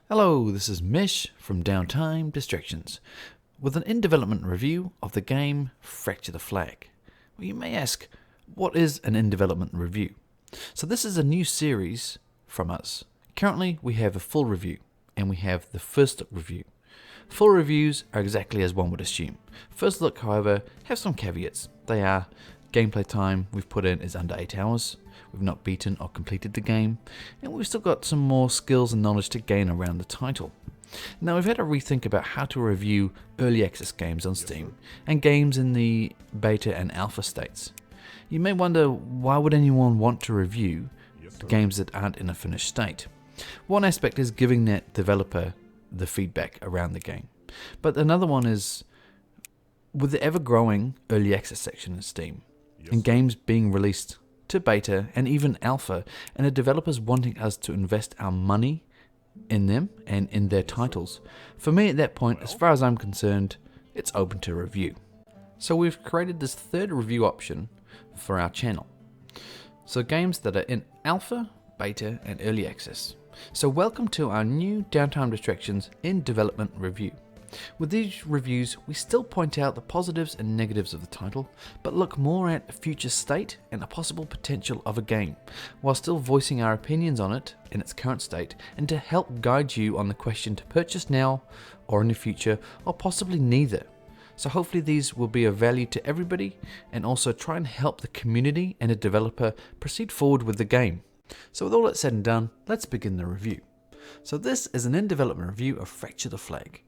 Hello, this is Mish from Downtime Distractions with an in-development review of the game Fracture the Flag. Well, you may ask, what is an in-development review? So this is a new series from us. Currently we have a full review and we have the first look review. Full reviews are exactly as one would assume. First look, however, have some caveats. They are gameplay time we've put in is under 8 hours. We've not beaten or completed the game, and we've still got some more skills and knowledge to gain around the title. Now we've had a rethink about how to review early access games on Steam and games in the beta and alpha states. You may wonder, why would anyone want to review the games that aren't in a finished state? One aspect is giving that developer the feedback around the game, but another one is with the ever-growing early access section in Steam and games being released to beta and even alpha, and the developers wanting us to invest our money in them and in their titles. For me at that point, as far as I'm concerned, it's open to review. So we've created this third review option for our channel. So games that are in alpha, beta and early access. So welcome to our new Downtime Distractions in Development review. With these reviews, we still point out the positives and negatives of the title, but look more at a future state and the possible potential of a game, while still voicing our opinions on it in its current state, and to help guide you on the question to purchase now or in the future, or possibly neither. So hopefully these will be of value to everybody, and also try and help the community and the developer proceed forward with the game. So with all that said and done, let's begin the review. So this is an in-development review of Fracture the Flag.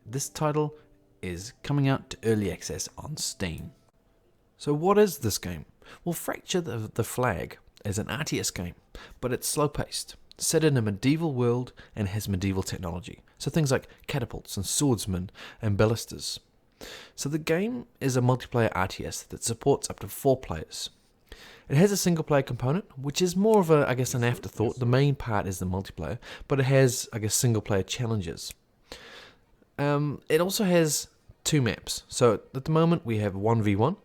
This title is coming out to early access on Steam. So what is this game? Well, Fracture the Flag is an RTS game, but it's slow-paced, set in a medieval world and has medieval technology. So things like catapults and swordsmen and ballistas. So the game is a multiplayer RTS that supports up to 4 players. It has a single player component, which is more of a, an afterthought. The main part is the multiplayer, but it has, single player challenges. It also has 2 maps. So at the moment we have 1v1,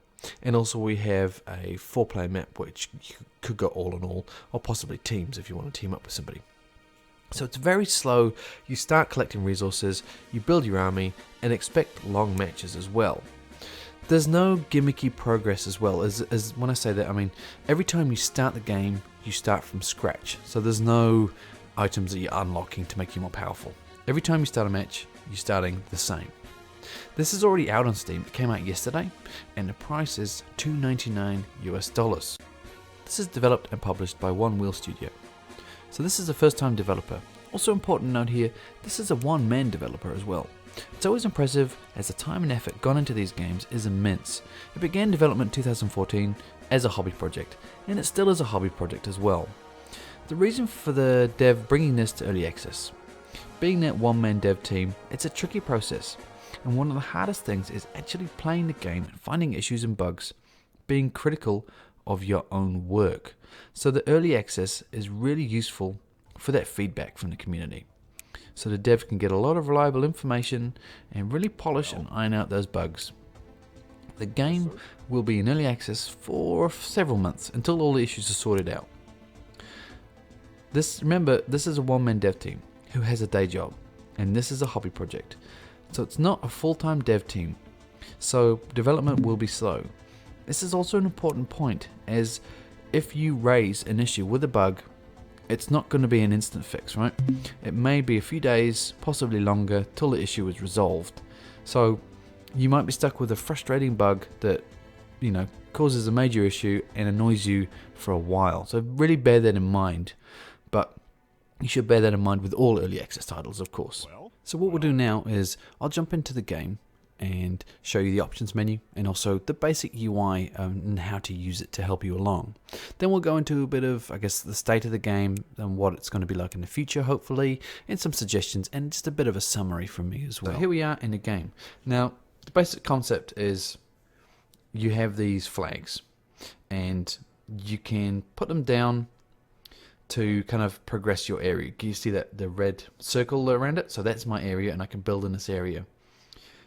and also we have a 4-player map, which you could go all in all, or possibly teams if you want to team up with somebody. So it's very slow. You start collecting resources, you build your army, and expect long matches as well. There's no gimmicky progress as well. As when I say that, I mean every time you start the game, you start from scratch. So there's no items that you're unlocking to make you more powerful. Every time you start a match, you're starting the same. This is already out on Steam. It came out yesterday, and the price is $2.99 US. This is developed and published by One Wheel Studio. So this is a first-time developer. Also important to note here, this is a one-man developer as well. It's always impressive, as the time and effort gone into these games is immense. It began development in 2014 as a hobby project, and it still is a hobby project as well. The reason for the dev bringing this to early access: being that one-man dev team, it's a tricky process, and one of the hardest things is actually playing the game and finding issues and bugs, being critical of your own work. So the early access is really useful for that feedback from the community. So the dev can get a lot of reliable information and really polish and iron out those bugs. The game will be in early access for several months until all the issues are sorted out. Remember, this is a one-man dev team who has a day job, and this is a hobby project. So it's not a full-time dev team, so development will be slow. This is also an important point, as if you raise an issue with a bug, it's not going to be an instant fix, right? It may be a few days, possibly longer, till the issue is resolved. So you might be stuck with a frustrating bug that, causes a major issue and annoys you for a while. So really bear that in mind, but you should bear that in mind with all early access titles, of course. So what we'll do now is I'll jump into the game and show you the options menu and also the basic UI and how to use it to help you along. Then we'll go into a bit of, the state of the game and what it's going to be like in the future, hopefully, and some suggestions and just a bit of a summary from me as well. So here we are in the game. Now, the basic concept is you have these flags and you can put them down to kind of progress your area. Can you see that the red circle around it? So that's my area, and I can build in this area.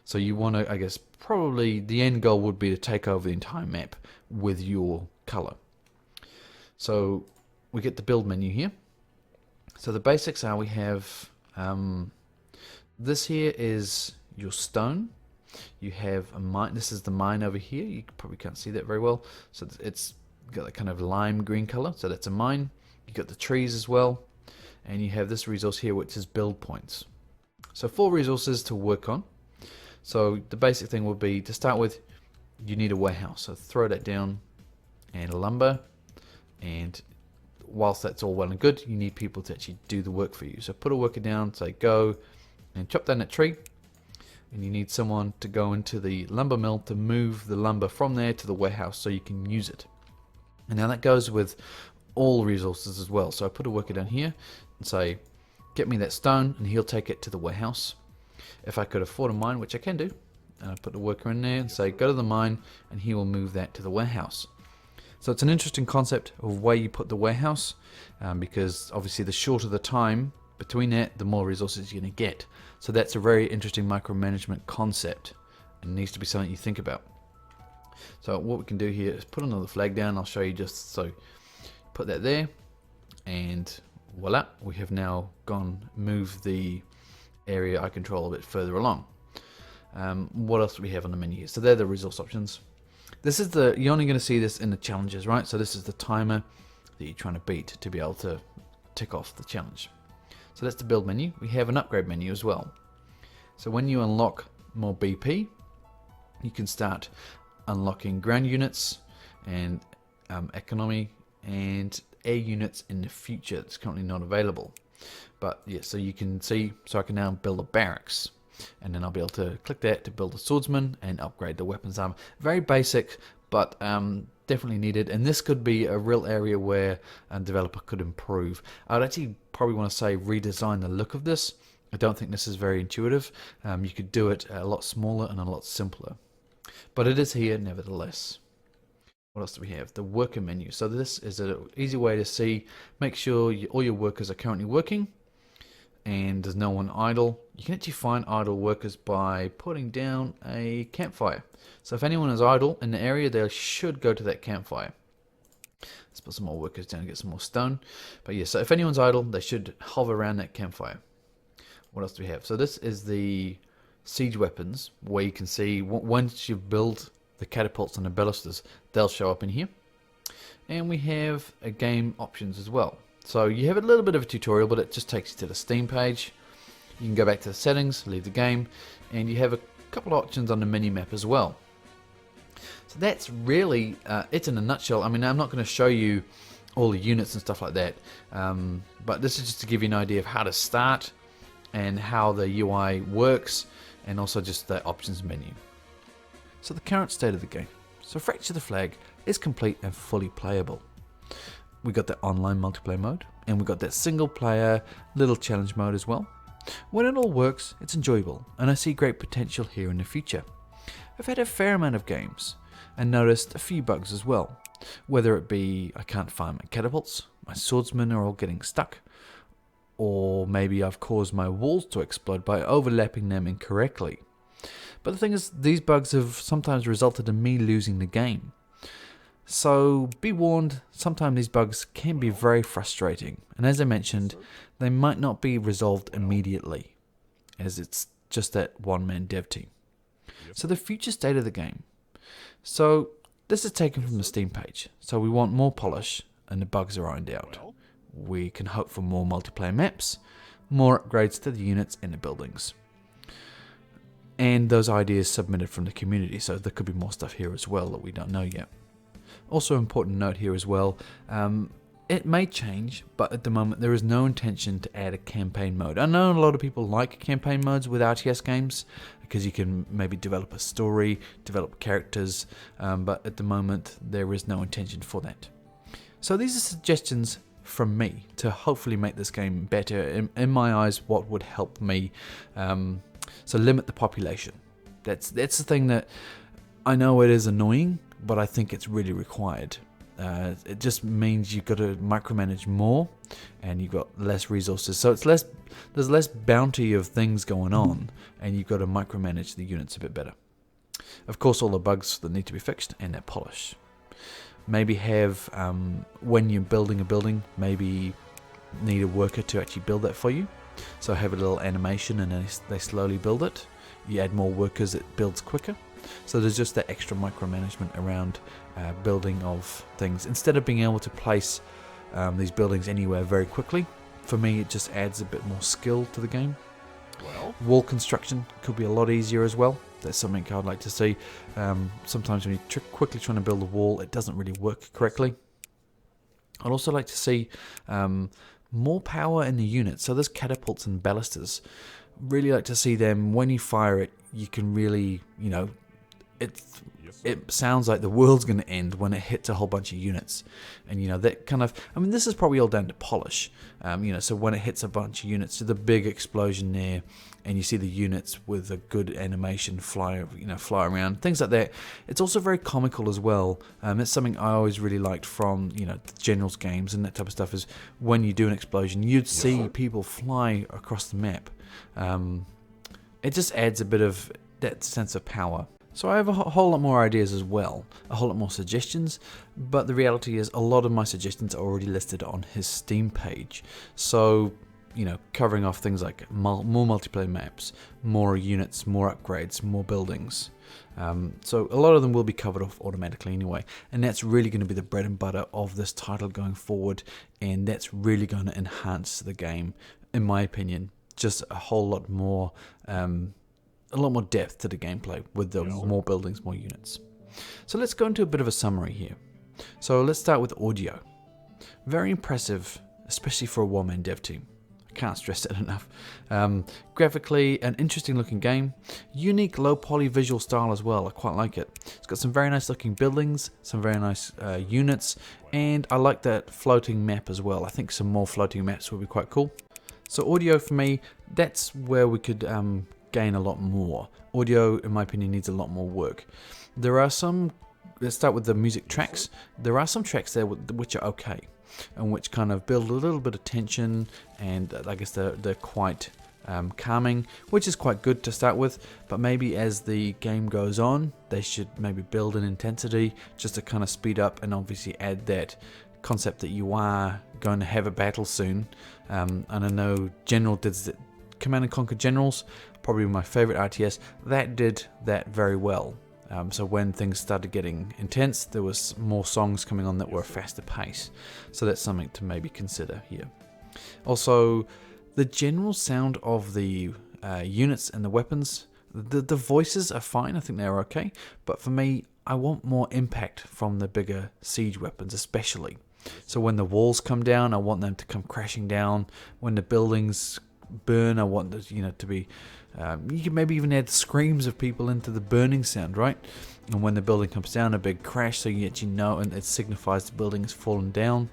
So you want to, probably the end goal would be to take over the entire map with your color. So we get the build menu here. So the basics are we have This here is your stone. You have a mine. This is the mine over here. You probably can't see that very well. So it's got that kind of lime green color. So that's a mine. You got the trees as well. And you have this resource here, which is build points. So 4 resources to work on. So the basic thing will be, to start with, you need a warehouse. So throw that down, and lumber. And whilst that's all well and good, you need people to actually do the work for you. So put a worker down, say go, and chop down that tree. And you need someone to go into the lumber mill to move the lumber from there to the warehouse so you can use it. And now that goes with all resources as well. So I put a worker down here and say, get me that stone, and he'll take it to the warehouse. If I could afford a mine, which I can do, and I put the worker in there and say, go to the mine, and he will move that to the warehouse. So it's an interesting concept of where you put the warehouse, because obviously the shorter the time between that, the more resources you're going to get. So that's a very interesting micromanagement concept, and needs to be something you think about. So what we can do here is put another flag down. I'll show you just so. Put that there, and voila, we have now moved the area I control a bit further along. What else do we have on the menu here? So they're the resource options. This is you're only going to see this in the challenges, right? So this is the timer that you're trying to beat to be able to tick off the challenge. So that's the build menu. We have an upgrade menu as well. So when you unlock more BP, you can start unlocking ground units and economy and air units in the future. That's currently not available. But yeah, so you can see, so I can now build a barracks, and then I'll be able to click that to build a swordsman and upgrade the weapons armor. Very basic, but definitely needed, and this could be a real area where a developer could improve. I would actually probably want to say redesign the look of this. I don't think this is very intuitive. You could do it a lot smaller and a lot simpler, but it is here nevertheless. What else do we have? The worker menu. So this is an easy way to see, make sure all your workers are currently working and there's no one idle. You can actually find idle workers by putting down a campfire. So if anyone is idle in the area, they should go to that campfire. Let's put some more workers down and get some more stone. But yeah, so if anyone's idle, they should hover around that campfire. What else do we have? So this is the siege weapons, where you can see once you build the catapults and the ballistas, they'll show up in here. And we have a game options as well. So you have a little bit of a tutorial, but it just takes you to the Steam page. You can go back to the settings, leave the game, and you have a couple of options on the mini map as well. So that's really it in a nutshell. I mean, I'm not going to show you all the units and stuff like that, but this is just to give you an idea of how to start and how the UI works, and also just the options menu. So the current state of the game. So Fracture the Flag is complete and fully playable. We got the online multiplayer mode, and we got that single player little challenge mode as well. When it all works, it's enjoyable, and I see great potential here in the future. I've had a fair amount of games, and noticed a few bugs as well. Whether it be I can't find my catapults, my swordsmen are all getting stuck, or maybe I've caused my walls to explode by overlapping them incorrectly. But the thing is, these bugs have sometimes resulted in me losing the game. So be warned, sometimes these bugs can be very frustrating, and as I mentioned, they might not be resolved immediately, as it's just that one-man dev team. So the future state of the game. So this is taken from the Steam page, so we want more polish and the bugs are ironed out. We can hope for more multiplayer maps, more upgrades to the units and the buildings, and those ideas submitted from the community, so there could be more stuff here as well that we don't know yet. Also, important note here as well, it may change, but at the moment there is no intention to add a campaign mode. I know a lot of people like campaign modes with RTS games because you can maybe develop a story, develop characters, but at the moment there is no intention for that. So these are suggestions from me to hopefully make this game better. In my eyes, what would help me, so limit the population. That's the thing that I know it is annoying, but I think it's really required. It just means you've got to micromanage more, and you've got less resources. So it's there's less bounty of things going on, and you've got to micromanage the units a bit better. Of course, all the bugs that need to be fixed and their polish. Maybe have when you're building a building, maybe need a worker to actually build that for you. So have a little animation and they slowly build it. You add more workers, it builds quicker. So there's just that extra micromanagement around building of things. Instead of being able to place these buildings anywhere very quickly, for me it just adds a bit more skill to the game. Wall construction could be a lot easier as well. That's something I'd like to see. Sometimes when you're quickly trying to build a wall, it doesn't really work correctly. I'd also like to see more power in the units. So there's catapults and ballistas. Really like to see them, when you fire it, you can really, it sounds like the world's going to end when it hits a whole bunch of units. And, that kind of, this is probably all down to polish. So when it hits a bunch of units, so the big explosion there, and you see the units with a good animation fly around, things like that. It's also very comical as well. It's something I always really liked from, the Generals games and that type of stuff, is when you do an explosion, you'd see people fly across the map. It just adds a bit of that sense of power. So I have a whole lot more ideas as well, a whole lot more suggestions, but the reality is a lot of my suggestions are already listed on his Steam page. So, covering off things like more multiplayer maps, more units, more upgrades, more buildings. So a lot of them will be covered off automatically anyway, and that's really going to be the bread and butter of this title going forward, and that's really going to enhance the game, in my opinion. Just a whole lot more depth to the gameplay with the more buildings, more units. So let's go into a bit of a summary here. So let's start with audio. Very impressive, especially for a one-man dev team. I can't stress it enough. Graphically, an interesting looking game. Unique low poly visual style as well. I quite like it. It's got some very nice looking buildings, some very nice units, and I like that floating map as well. I think some more floating maps would be quite cool. So audio for me, that's where we could gain a lot more. Audio, in my opinion, needs a lot more work. There are some, let's start with the music tracks. There are some tracks there which are okay, and which kind of build a little bit of tension, and I guess they're quite calming, which is quite good to start with. But maybe as the game goes on, they should maybe build an intensity just to kind of speed up, and obviously add that concept that you are going to have a battle soon. And I know General did Command & Conquer Generals, probably my favorite RTS, that did that very well. So when things started getting intense, there was more songs coming on that were a faster pace. So that's something to maybe consider here. Also, the general sound of the units and the weapons, the voices are fine, I think they're okay. But for me, I want more impact from the bigger siege weapons especially. So when the walls come down, I want them to come crashing down. When the buildings burn, I want to be you can maybe even add screams of people into the burning sound, right? And when the building comes down, a big crash, so and it signifies the building has fallen down.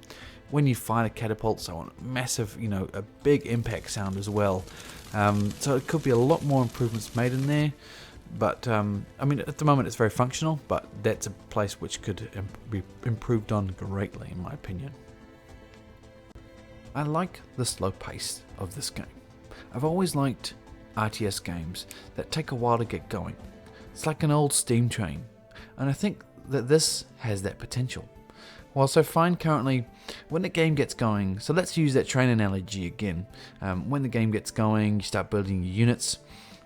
When you fire the catapults, I want massive, a big impact sound as well. So it could be a lot more improvements made in there. But at the moment it's very functional, but that's a place which could be improved on greatly, in my opinion. I like the slow pace of this game. I've always liked RTS games that take a while to get going. It's like an old steam train, and I think that this has that potential. Whilst I find currently, when the game gets going, so let's use that train analogy again. When the game gets going, you start building your units,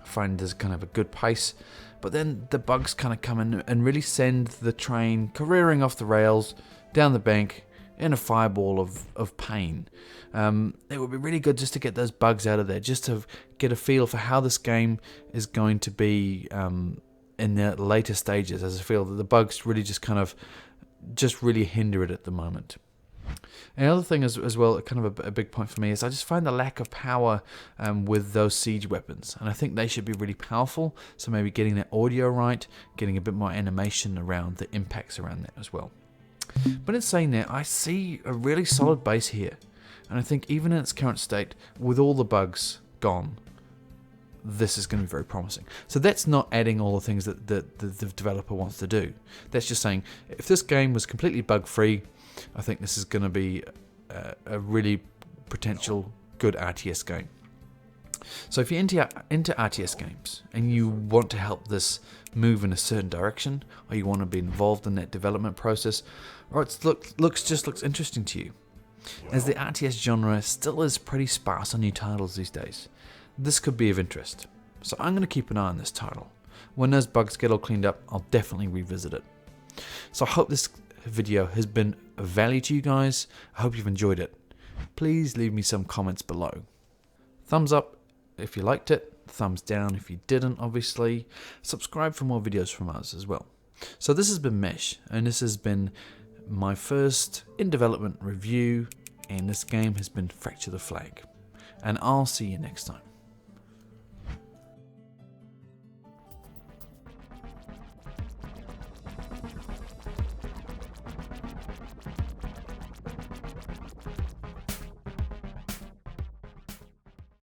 I find there's kind of a good pace, but then the bugs kind of come in and really send the train careering off the rails, down the bank, in a fireball of pain. It would be really good just to get those bugs out of there, just to get a feel for how this game is going to be in the later stages, as I feel that the bugs really just really hinder it at the moment. Another thing as well, kind of a big point for me, is I just find the lack of power with those siege weapons, and I think they should be really powerful, so maybe getting that audio right, getting a bit more animation around the impacts around that as well. But in saying that, I see a really solid base here, and I think even in its current state, with all the bugs gone, this is going to be very promising. So that's not adding all the things that the developer wants to do. That's just saying, if this game was completely bug-free, I think this is going to be a really potential good RTS game. So if you're into RTS games and you want to help this move in a certain direction, or you want to be involved in that development process, or it looks interesting to you, as the RTS genre still is pretty sparse on new titles these days. This could be of interest, so I'm going to keep an eye on this title. When those bugs get all cleaned up, I'll definitely revisit it. So I hope this video has been of value to you guys. I hope you've enjoyed it. Please leave me some comments below. Thumbs up if you liked it, thumbs down if you didn't, obviously. Subscribe for more videos from us as well. So this has been Mesh, and this has been my first in development review, and this game has been Fracture the Flag. And I'll see you next time.